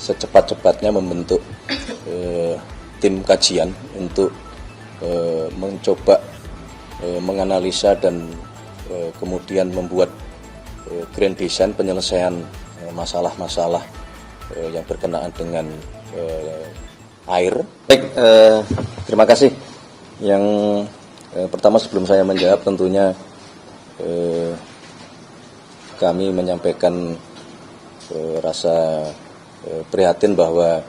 secepat-cepatnya membentuk tim kajian untuk mencoba menganalisa dan kemudian membuat grand design penyelesaian masalah-masalah yang berkenaan dengan air. Baik, terima kasih. Yang pertama sebelum saya menjawab tentunya kami menyampaikan rasa prihatin bahwa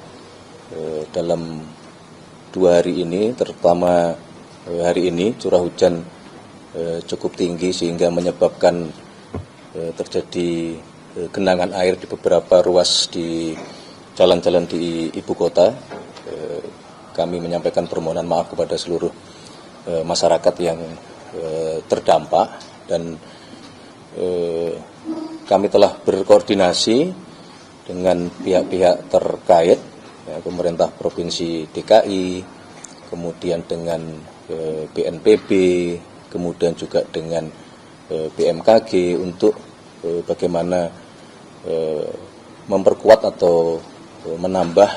dalam 2 hari ini, terutama hari ini curah hujan cukup tinggi sehingga menyebabkan terjadi genangan air di beberapa ruas di jalan-jalan di ibu kota. Kami menyampaikan permohonan maaf kepada seluruh masyarakat yang terdampak dan kami telah berkoordinasi dengan pihak-pihak terkait, ya, pemerintah Provinsi DKI, kemudian dengan BNPB, kemudian juga dengan BMKG untuk bagaimana memperkuat atau menambah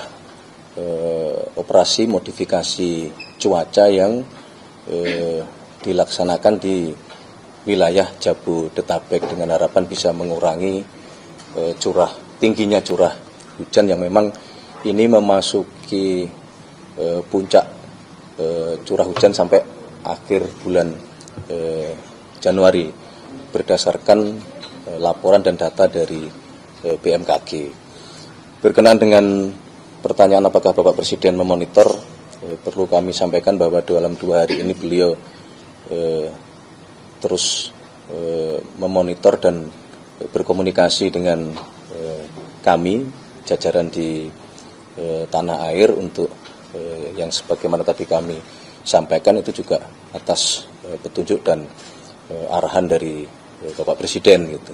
operasi modifikasi cuaca yang dilaksanakan di wilayah Jabodetabek dengan harapan bisa mengurangi tingginya curah hujan yang memang ini memasuki puncak curah hujan sampai akhir bulan Januari berdasarkan laporan dan data dari BMKG. Berkenaan dengan pertanyaan apakah Bapak Presiden memonitor, perlu kami sampaikan bahwa dalam 2 hari ini beliau terus memonitor dan berkomunikasi dengan kami, jajaran di tanah air untuk yang sebagaimana tadi kami sampaikan itu juga atas petunjuk dan arahan dari Bapak Presiden gitu.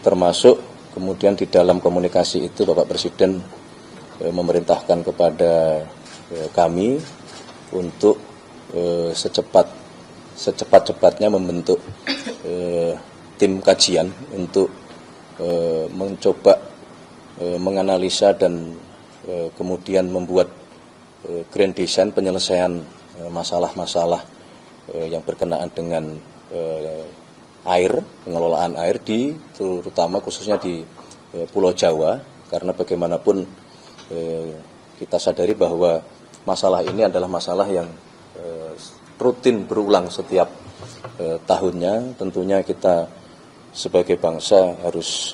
Termasuk kemudian di dalam komunikasi itu Bapak Presiden memerintahkan kepada kami untuk secepat-cepatnya membentuk tim kajian untuk mencoba menganalisa dan kemudian membuat grand design penyelesaian masalah-masalah yang berkenaan dengan air, pengelolaan air terutama khususnya di Pulau Jawa, karena bagaimanapun kita sadari bahwa masalah ini adalah masalah yang rutin berulang setiap tahunnya. Tentunya kita sebagai bangsa harus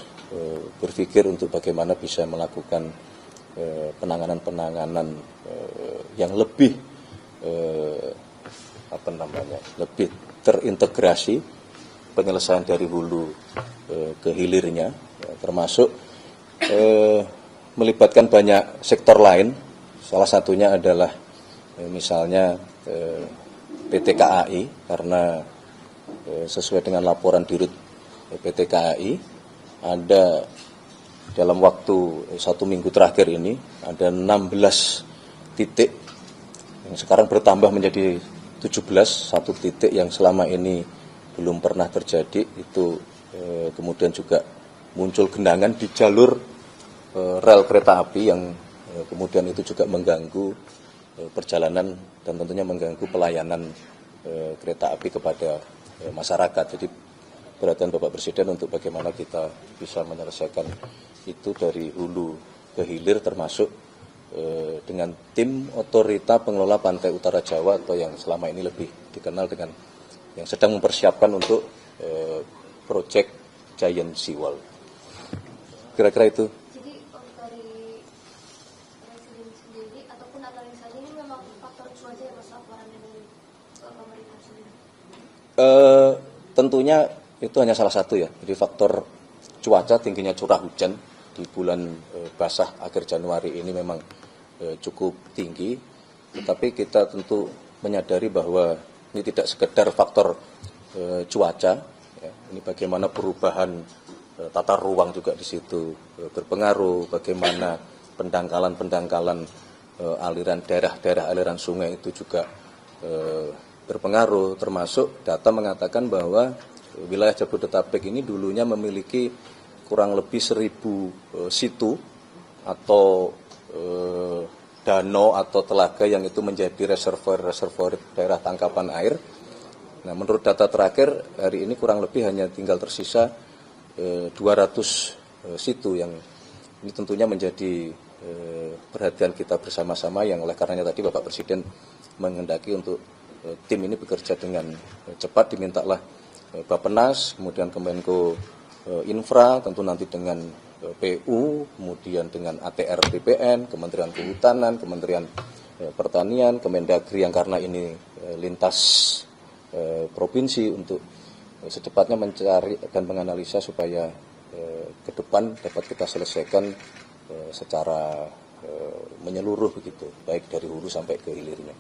berpikir untuk bagaimana bisa melakukan penanganan yang lebih lebih terintegrasi, penyelesaian dari hulu ke hilirnya, ya, termasuk melibatkan banyak sektor lain. Salah satunya adalah misalnya PT KAI, karena sesuai dengan laporan Dirut PT KAI ada dalam waktu 1 minggu terakhir ini ada 16 titik yang sekarang bertambah menjadi 17, 1 titik yang selama ini belum pernah terjadi itu, kemudian juga muncul genangan di jalur rel kereta api yang kemudian itu juga mengganggu perjalanan dan tentunya mengganggu pelayanan kereta api kepada masyarakat. Jadi perhatian Bapak Presiden untuk bagaimana kita bisa menyelesaikan itu dari hulu ke hilir, termasuk dengan tim otorita pengelola pantai utara Jawa atau yang selama ini lebih dikenal dengan yang sedang mempersiapkan untuk proyek Giant Seawall. Kira-kira itu. Jadi dari Presiden sendiri ataupun analisanya ini memang faktor cuaca yang masuk laporannya dari pemerintah sendiri? Tentunya itu hanya salah satu ya. Jadi faktor cuaca, tingginya curah hujan di bulan basah akhir Januari ini memang cukup tinggi. Tetapi kita tentu menyadari bahwa ini tidak sekedar faktor cuaca, ya. Ini bagaimana perubahan tata ruang juga di situ berpengaruh, bagaimana pendangkalan aliran daerah aliran sungai itu juga berpengaruh, termasuk data mengatakan bahwa wilayah Jabodetabek ini dulunya memiliki kurang lebih 1.000 situ atau danau atau telaga yang itu menjadi reservoir daerah tangkapan air. Nah, menurut data terakhir hari ini kurang lebih hanya tinggal tersisa 200 situ yang ini tentunya menjadi perhatian kita bersama-sama, yang oleh karenanya tadi Bapak Presiden menghendaki untuk tim ini bekerja dengan cepat. Dimintalah Bappenas, kemudian Kemenko Infra, tentu nanti dengan PU, kemudian dengan ATR BPN, Kementerian Kehutanan, Kementerian Pertanian, Kemendagri, yang karena ini lintas provinsi, untuk secepatnya mencari dan menganalisa supaya ke depan dapat kita selesaikan secara menyeluruh begitu, baik dari hulu sampai ke hilirnya.